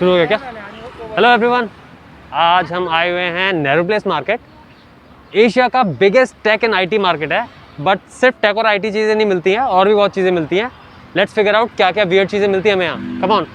शुरू हो गया क्या? हेलो एवरीवन, आज हम आए हुए हैं नेहरू प्लेस मार्केट। एशिया का biggest tech and IT market है, बट सिर्फ टेक और आईटी चीज़ें नहीं मिलती हैं, और भी बहुत चीज़ें मिलती हैं। लेट्स फिगर आउट क्या क्या वियर्ड चीज़ें मिलती हैं हमें यहाँ। Come on.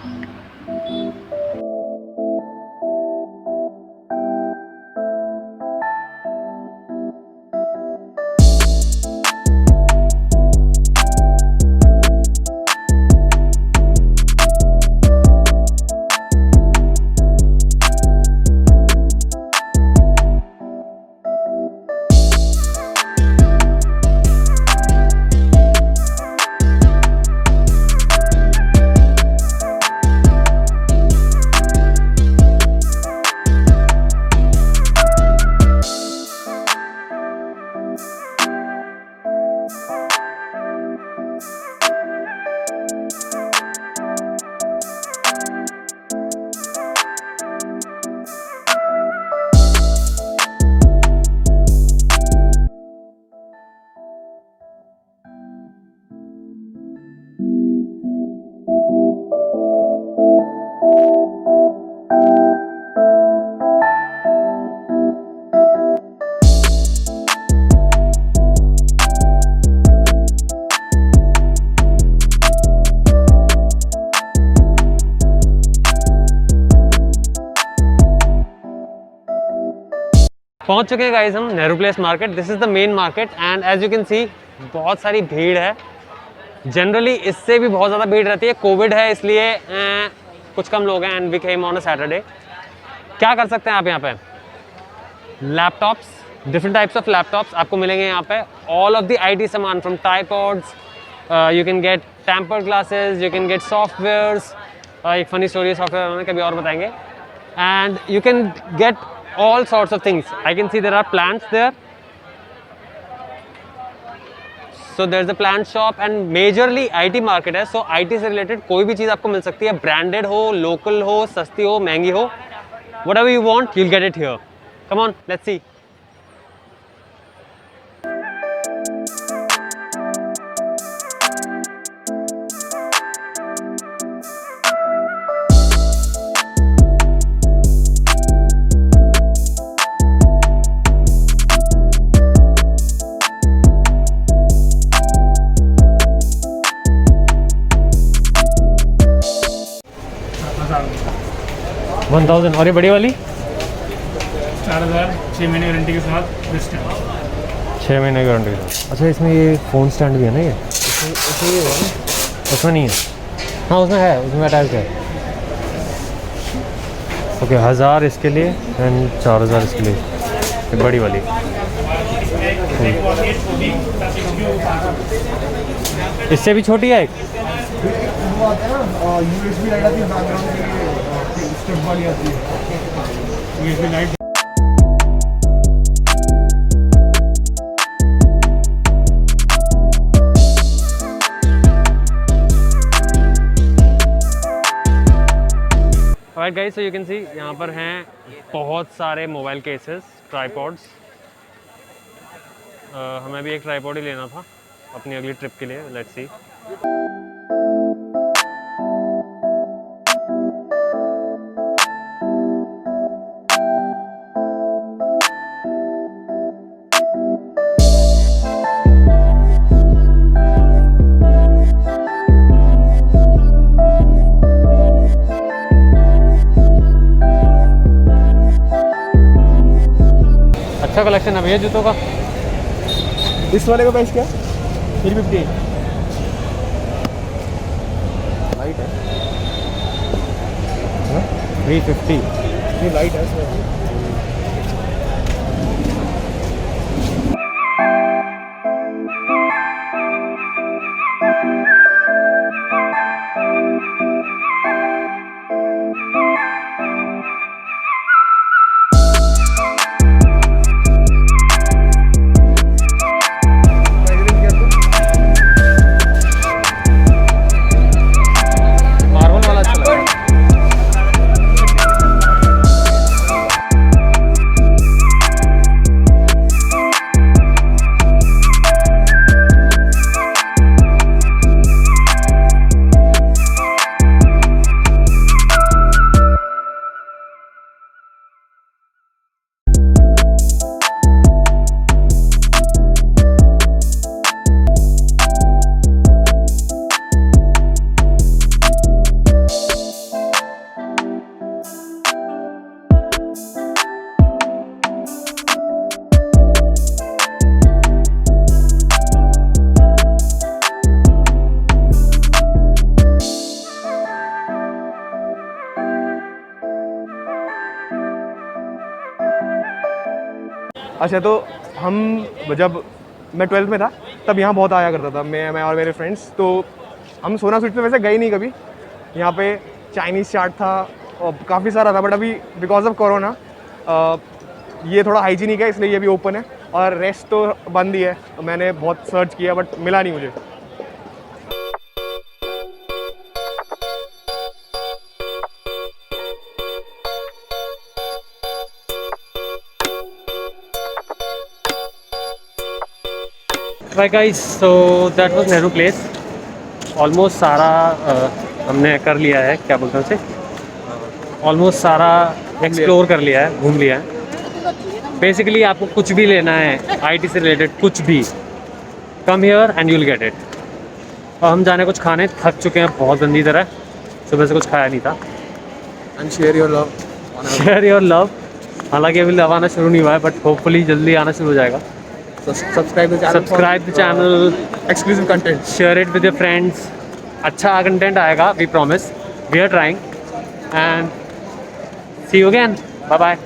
पहुंच चुके हैं गाइस हम Nehru place market. This is the main market and as you can see बहुत सारी भीड़ है। जनरली इससे भी बहुत ज़्यादा भीड़ रहती है। कोविड है इसलिए कुछ कम लोग हैं and we came on a Saturday. क्या कर सकते हैं आप यहाँ पे? Laptops, different types of laptops आपको मिलेंगे यहाँ पे। ऑल ऑफ द आईटी सामान from tripods, you can get tempered glasses, you can get softwares. एक फनी स्टोरी सॉफ्टवेयर उन्होंने कभी और बताएंगे। And you can get all sorts of things. I can see there are plants there. So there's a plant shop and majorly IT market है. So IT से related कोई भी चीज़ आपको मिल सकती है, branded हो, local हो, सस्ती हो, महंगी हो, whatever you want, you'll get it here. Come on, let's see. $1000 और ये बड़ी वाली 4000, 6 महीने गारंटी के साथ बेस्ट है। 6 महीने की गारंटी के साथ। अच्छा, इसमें ये फ़ोन स्टैंड भी है ना? ये इसमें ये है ना? उसमें नहीं है? हाँ उसमें है, उसमें अटैच है। ओके, 1000 इसके लिए एंड 4000 इसके लिए, ये बड़ी वाली। इससे भी छोटी है एक USB लाइट आती है बैकग्राउंड के लिए, स्टेप वाली आती है USB light. Alright guys, so you can see यहाँ पर हैं बहुत सारे मोबाइल केसेस, ट्राइपॉड्स। हमें भी एक ट्राइपॉड ही लेना था अपनी अगली ट्रिप के लिए। Let's see. अच्छा कलेक्शन है भैया जूतों का। इस वाले का प्राइस क्या? 350 लाइट है। 350 ये लाइट है इसमें। अच्छा, तो हम जब मैं 12th में था तब यहाँ बहुत आया करता था, मैं और मेरे फ्रेंड्स। तो हम सोना स्वीट पे वैसे गए नहीं कभी। यहाँ पे चाइनीज़ चाट था और काफ़ी सारा था, बट अभी बिकॉज ऑफ कोरोना ये थोड़ा हाइजीनिक है, इसलिए ये भी ओपन है। और रेस्ट तो बंद ही है। मैंने बहुत सर्च किया बट मिला नहीं मुझे। Right guys, so that was Nehru place. Almost सारा हमने कर लिया है, क्या बोलते हैं उसे, ऑलमोस्ट सारा एक्सप्लोर कर लिया है, घूम लिया है। बेसिकली आपको कुछ भी लेना है आईटी से रिलेटेड, कुछ भी, come here and you will get it. और हम जाने कुछ खाने, थक चुके हैं बहुत गंदी तरह, सुबह से कुछ खाया नहीं था। And share your love. Share your love. हालांकि अभी लव आना शुरू नहीं हुआ है, बट होपफुली जल्दी आना शुरू हो जाएगा। Subscribe the channel, exclusive content, share it with your friends. अच्छा कंटेंट आएगा, we promise, we are trying. And see you again, bye bye.